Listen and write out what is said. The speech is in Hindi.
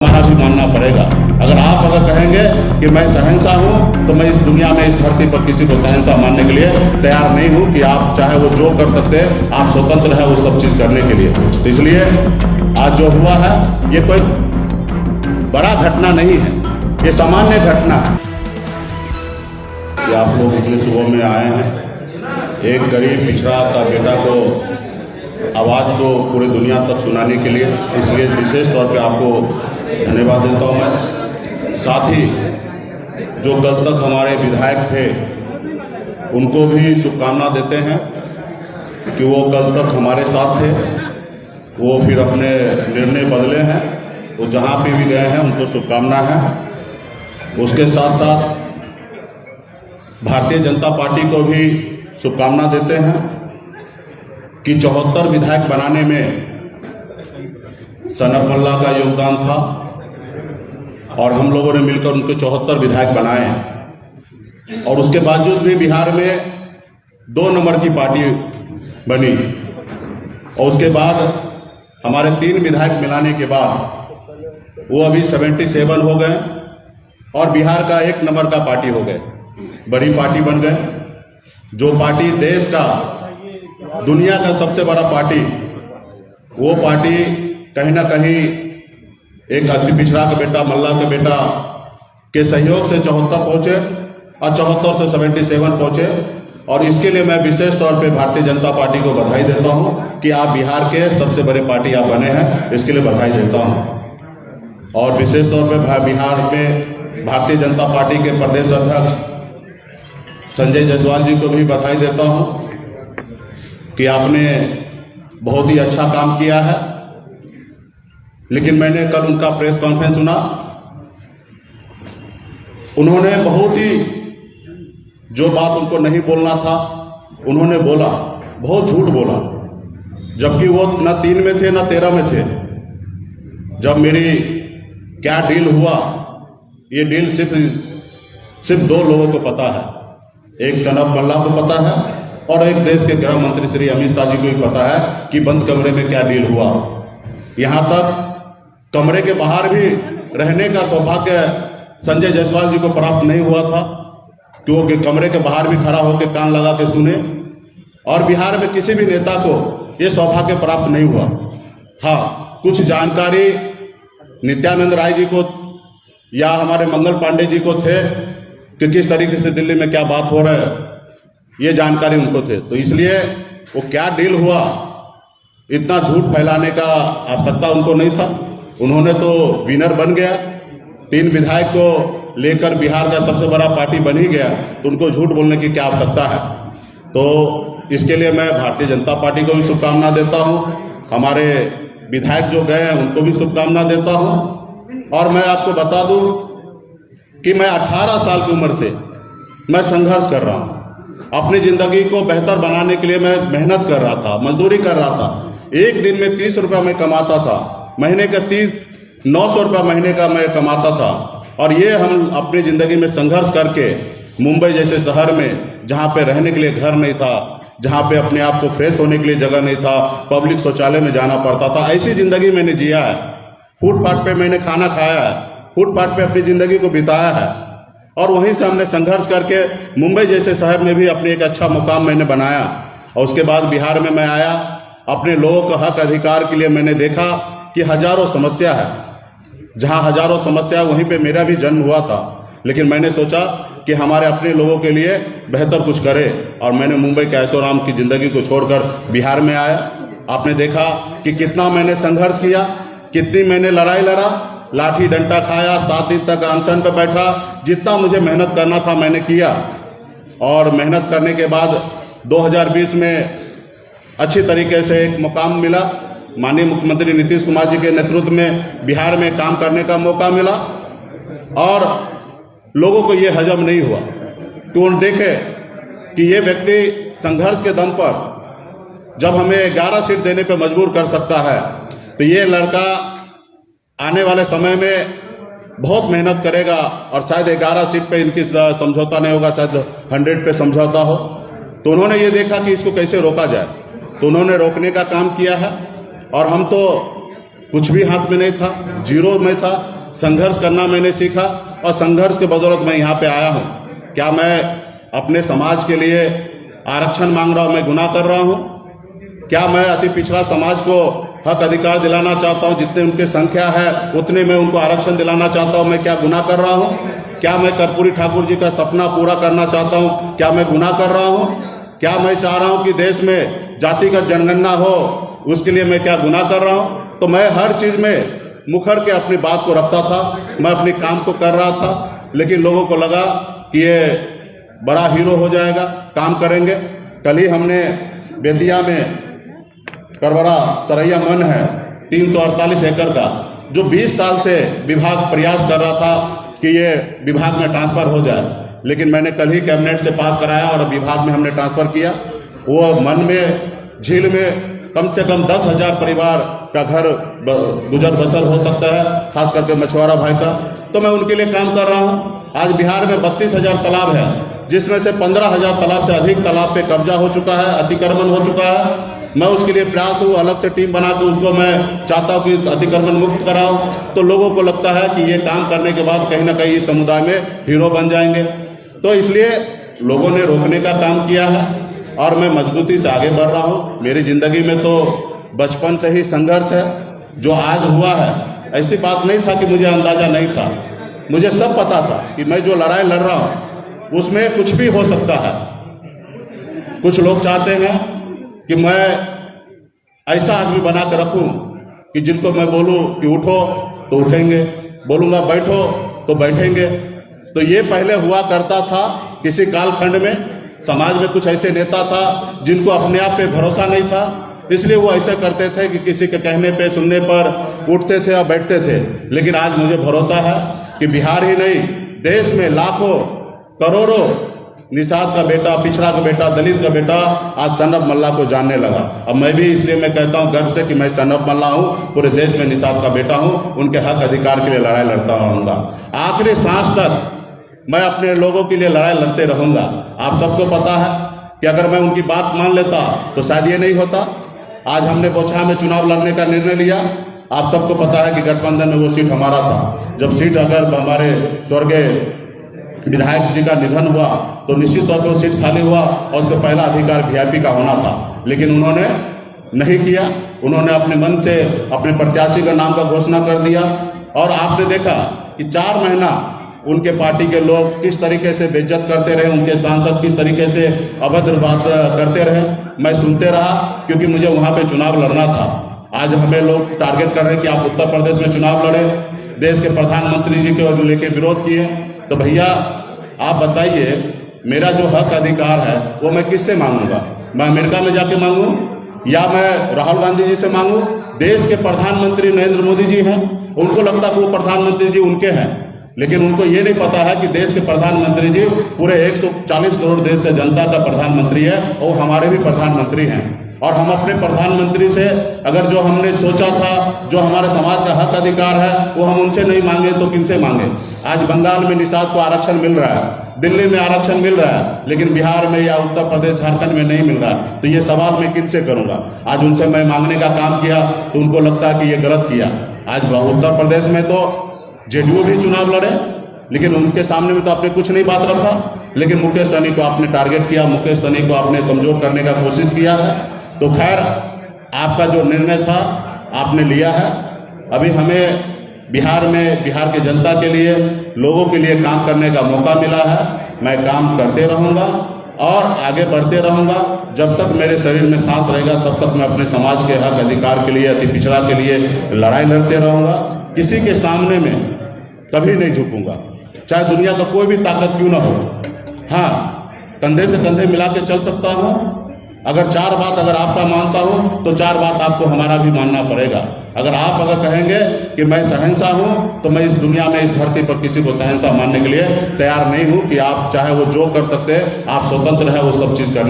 कहा भी मानना पड़ेगा। अगर कहेंगे कि मैं शहंशाह हूँ तो मैं इस दुनिया में, इस धरती पर किसी को शहंशाह मानने के लिए तैयार नहीं हूँ कि आप चाहे वो जो कर सकते हैं, आप स्वतंत्र हैं वो सब चीज़ करने के लिए। तो इसलिए आज जो हुआ है ये कोई बड़ा घटना नहीं है, ये सामान्य घटना है कि आप लोग इतने सुबह में आए हैं एक गरीब पिछड़ा का बेटा को आवाज़ को पूरी दुनिया तक सुनाने के लिए। इसलिए विशेष तौर पे आपको धन्यवाद देता हूँ मैं। साथ ही जो कल तक हमारे विधायक थे उनको भी शुभकामना देते हैं कि वो कल तक हमारे साथ थे, वो फिर अपने निर्णय बदले हैं, वो जहाँ पे भी गए हैं उनको शुभकामना है। उसके साथ साथ भारतीय जनता पार्टी को भी शुभकामना देते हैं कि 74 विधायक बनाने में सनत मल्ला का योगदान था और हम लोगों ने मिलकर उनके 74 विधायक बनाए। और उसके बावजूद भी बिहार में 2 नंबर की पार्टी बनी और उसके बाद हमारे 3 विधायक मिलाने के बाद वो अभी 77 हो गए और बिहार का 1 नंबर का पार्टी हो गए, बड़ी पार्टी बन गए। जो पार्टी देश का, दुनिया का सबसे बड़ा पार्टी, वो पार्टी कहीं ना कहीं एक अति पिछड़ा का बेटा, मल्ला के बेटा के सहयोग से 74 पहुंचे और 74 से 77 पहुंचे। और इसके लिए मैं विशेष तौर पे भारतीय जनता पार्टी को बधाई देता हूं कि आप बिहार के सबसे बड़े पार्टी आप बने हैं, इसके लिए बधाई देता हूं। और विशेष तौर पे बिहार में भारतीय जनता पार्टी के प्रदेश अध्यक्ष संजय जायसवाल जी को भी बधाई देता हूं कि आपने बहुत ही अच्छा काम किया है। लेकिन मैंने कल उनका प्रेस कॉन्फ्रेंस सुना, उन्होंने बहुत ही, जो बात उनको नहीं बोलना था उन्होंने बोला, बहुत झूठ बोला, जबकि वो न 3 में थे न 13 में थे। जब मेरी क्या डील हुआ, ये डील सिर्फ 2 लोगों को पता है, एक सनत मल्ला को पता है और एक देश के गृह मंत्री श्री अमित शाह जी को भी पता है कि बंद कमरे में क्या डील हुआ। यहाँ तक कमरे के बाहर भी रहने का सौभाग्य संजय जायसवाल जी को प्राप्त नहीं हुआ था, क्योंकि कमरे के बाहर भी खड़ा होकर कान लगा के सुने। और बिहार में किसी भी नेता को ये सौभाग्य प्राप्त नहीं हुआ। हाँ, कुछ जानकारी नित्यानंद राय जी को या हमारे मंगल पांडे जी को थे कि किस तरीके से दिल्ली में क्या बात हो रहा है, ये जानकारी उनको थे। तो इसलिए वो क्या डील हुआ, इतना झूठ फैलाने का आवश्यकता उनको नहीं था। उन्होंने तो विनर बन गया, 3 विधायक को लेकर बिहार का सबसे बड़ा पार्टी बन ही गया, तो उनको झूठ बोलने की क्या आवश्यकता है। तो इसके लिए मैं भारतीय जनता पार्टी को भी शुभकामना देता हूं, हमारे विधायक जो गए हैं उनको भी शुभकामना देता हूं। और मैं आपको बता दूं कि मैं 18 साल की उम्र से मैं संघर्ष कर रहा हूं। अपनी जिंदगी को बेहतर बनाने के लिए मैं मेहनत कर रहा था, मजदूरी कर रहा था। एक दिन में 30 रुपया मैं कमाता था, महीने का 900 रुपया महीने का मैं कमाता था। और ये हम अपनी जिंदगी में संघर्ष करके मुंबई जैसे शहर में, जहाँ पे रहने के लिए घर नहीं था, जहाँ पे अपने आप को फ्रेश होने के लिए जगह नहीं था, पब्लिक शौचालय में जाना पड़ता था, ऐसी जिंदगी मैंने जिया है। फुटपाथ पे मैंने खाना खाया है, फुटपाथ पे अपनी जिंदगी को बिताया है। और वहीं से हमने संघर्ष करके मुंबई जैसे शहर में भी अपने एक अच्छा मुकाम मैंने बनाया। और उसके बाद बिहार में मैं आया, अपने लोगों का हक अधिकार के लिए मैंने देखा कि हजारों समस्या है, जहां हजारों समस्या, वहीं पे मेरा भी जन्म हुआ था। लेकिन मैंने सोचा कि हमारे अपने लोगों के लिए बेहतर कुछ करें, और मैंने मुंबई के ऐशोआराम की जिंदगी को छोड़कर बिहार में आया। आपने देखा कि कितना मैंने संघर्ष किया, कितनी मैंने लड़ाई लड़ा, लाठी डंडा खाया, 7 दिन तक अनशन पर बैठा। जितना मुझे मेहनत करना था मैंने किया, और मेहनत करने के बाद 2020 में अच्छी तरीके से एक मुकाम मिला। माननीय मुख्यमंत्री नीतीश कुमार जी के नेतृत्व में बिहार में काम करने का मौका मिला। और लोगों को ये हजम नहीं हुआ कि उन देखे कि ये व्यक्ति संघर्ष के दम पर जब हमें 11 सीट देने पर मजबूर कर सकता है, तो ये लड़का आने वाले समय में बहुत मेहनत करेगा और शायद 11 सीट पे इनकी समझौता नहीं होगा, शायद 100 पे समझौता हो। तो उन्होंने ये देखा कि इसको कैसे रोका जाए, तो उन्होंने रोकने का काम किया है। और हम तो कुछ भी हाथ में नहीं था, जीरो में था, संघर्ष करना मैंने सीखा और संघर्ष के बदौलत मैं यहाँ पे आया हूँ। क्या मैं अपने समाज के लिए आरक्षण मांग रहा हूँ, मैं गुनाह कर रहा हूँ? क्या मैं अति पिछड़ा समाज को हक अधिकार दिलाना चाहता हूँ? जितने उनकी संख्या है उतने मैं उनको आरक्षण दिलाना चाहता हूँ, मैं क्या गुनाह कर रहा हूँ? क्या मैं कर्पूरी ठाकुर जी का सपना पूरा करना चाहता हूँ, क्या मैं गुनाह कर रहा हूँ? क्या मैं चाह रहा हूँ कि देश में जातिगत जनगणना हो, उसके लिए मैं क्या गुनाह कर रहा हूँ? तो मैं हर चीज में मुखर के अपनी बात को रखता था, मैं अपने काम को कर रहा था, लेकिन लोगों को लगा कि ये बड़ा हीरो हो जाएगा, काम करेंगे। कल ही हमने बेतिया में करबरा सरैया मन है 348 एकड़ का, जो 20 साल से विभाग प्रयास कर रहा था कि ये विभाग में ट्रांसफर हो जाए, लेकिन मैंने कल ही कैबिनेट से पास कराया और विभाग में हमने ट्रांसफर किया। वो मन में झील में कम से कम 10,000 परिवार का घर गुजर बसर हो सकता है, खास करके मछुआरा भाई का, तो मैं उनके लिए काम कर रहा हूँ। आज बिहार में 32,000 तालाब है, जिसमें से 15,000 तालाब से अधिक तालाब पे कब्जा हो चुका है, अतिक्रमण हो चुका है। मैं उसके लिए प्रयास हूँ, अलग से टीम बना के उसको मैं चाहता हूँ कि अतिक्रमण मुक्त कराऊं। तो लोगों को लगता है कि ये काम करने के बाद कहीं ना कहीं इस समुदाय में हीरो बन जाएंगे, तो इसलिए लोगों ने रोकने का काम किया है और मैं मजबूती से आगे बढ़ रहा हूँ। मेरी जिंदगी में तो बचपन से ही संघर्ष है, जो आज हुआ है ऐसी बात नहीं था कि मुझे अंदाजा नहीं था, मुझे सब पता था कि मैं जो लड़ाई लड़ रहा हूँ उसमें कुछ भी हो सकता है। कुछ लोग चाहते हैं कि मैं ऐसा आदमी बना कर रखूं कि जिनको मैं बोलूं कि उठो तो उठेंगे, बोलूंगा बैठो तो बैठेंगे। तो ये पहले हुआ करता था किसी कालखंड में, समाज में कुछ ऐसे नेता था जिनको अपने आप पे भरोसा नहीं था, इसलिए वो ऐसे करते थे कि किसी के कहने पे सुनने पर उठते थे और बैठते थे। लेकिन आज मुझे भरोसा है कि बिहार ही नहीं, देश में लाखों करोड़ों निषाद का बेटा, पिछड़ा का बेटा, दलित का बेटा आज सन ऑफ मल्ला को जानने लगा। अब मैं भी इसलिए मैं कहता हूं गर्व से कि मैं सन ऑफ मल्ला हूं, पूरे देश में निषाद का बेटा हूं, उनके हक अधिकार के लिए लड़ाई लड़ता रहूंगा। आखिरी सांस तक मैं अपने लोगों के लिए लड़ाई लड़ते रहूंगा। आप सबको पता है कि अगर मैं उनकी बात मान लेता तो शायद ये नहीं होता। आज हमने बोचहा में चुनाव लड़ने का निर्णय लिया। आप सबको पता है कि गठबंधन में वो सीट हमारा था। जब सीट अगर हमारे स्वर्गीय विधायक जी का निधन हुआ तो निश्चित तौर पर सीट खाली हुआ और उसका पहला अधिकार वीआईपी का होना था, लेकिन उन्होंने नहीं किया। उन्होंने अपने मन से अपने प्रत्याशी का नाम का घोषणा कर दिया और आपने देखा कि 4 महीना उनके पार्टी के लोग किस तरीके से बेइज्जत करते रहे, उनके सांसद किस तरीके से अभद्र बात करते रहे। मैं सुनते रहा क्योंकि मुझे वहां पे चुनाव लड़ना था। आज हमें लोग टारगेट कर रहे हैं कि आप उत्तर प्रदेश में चुनाव लड़े, देश के प्रधानमंत्री जी को लेके विरोध किए। तो भैया आप बताइए, मेरा जो हक अधिकार है वो मैं किससे मांगूंगा? मैं अमेरिका में जाके मांगू या मैं राहुल गांधी जी से मांगू? देश के प्रधानमंत्री नरेंद्र मोदी जी हैं, उनको लगता है कि वो प्रधानमंत्री जी उनके हैं, लेकिन उनको ये नहीं पता है कि देश के प्रधानमंत्री जी पूरे 140 करोड़ देश का जनता का प्रधानमंत्री है और हमारे भी प्रधानमंत्री हैं। और हम अपने प्रधानमंत्री से अगर जो हमने सोचा था, जो हमारे समाज का हक अधिकार है, वो हम उनसे नहीं मांगे तो किनसे मांगे? आज बंगाल में निषाद को आरक्षण मिल रहा है, दिल्ली में आरक्षण मिल रहा है, लेकिन बिहार में या उत्तर प्रदेश झारखंड में नहीं मिल रहा है। तो ये सवाल मैं किनसे करूंगा? आज उनसे मैं मांगने का काम किया तो उनको लगता है कि ये गलत किया। आज उत्तर प्रदेश में तो जेडीयू भी चुनाव लड़े, लेकिन उनके सामने में तो आपने कुछ नहीं बात रखा, लेकिन मुकेश सहनी को आपने टारगेट किया, मुकेश सहनी को आपने कमजोर करने का कोशिश किया है। तो खैर, आपका जो निर्णय था आपने लिया है। अभी हमें बिहार में बिहार के जनता के लिए, लोगों के लिए काम करने का मौका मिला है। मैं काम करते रहूंगा और आगे बढ़ते रहूंगा। जब तक मेरे शरीर में सांस रहेगा तब तक मैं अपने समाज के हक अधिकार के लिए, अति पिछड़ा के लिए लड़ाई लड़ते रहूंगा। किसी के सामने में कभी नहीं झुकूंगा, चाहे दुनिया का कोई भी ताकत क्यों ना हो। हाँ, कंधे से कंधे मिला के चल सकता हूँ। अगर 4 बात अगर आपका मानता हूँ तो 4 बात आपको हमारा भी मानना पड़ेगा। अगर कहेंगे कि मैं शहंशाह हूँ तो मैं इस दुनिया में, इस धरती पर किसी को शहंशाह मानने के लिए तैयार नहीं हूँ कि आप चाहे वो जो कर सकते हैं, आप स्वतंत्र हैं वो सब चीज करने।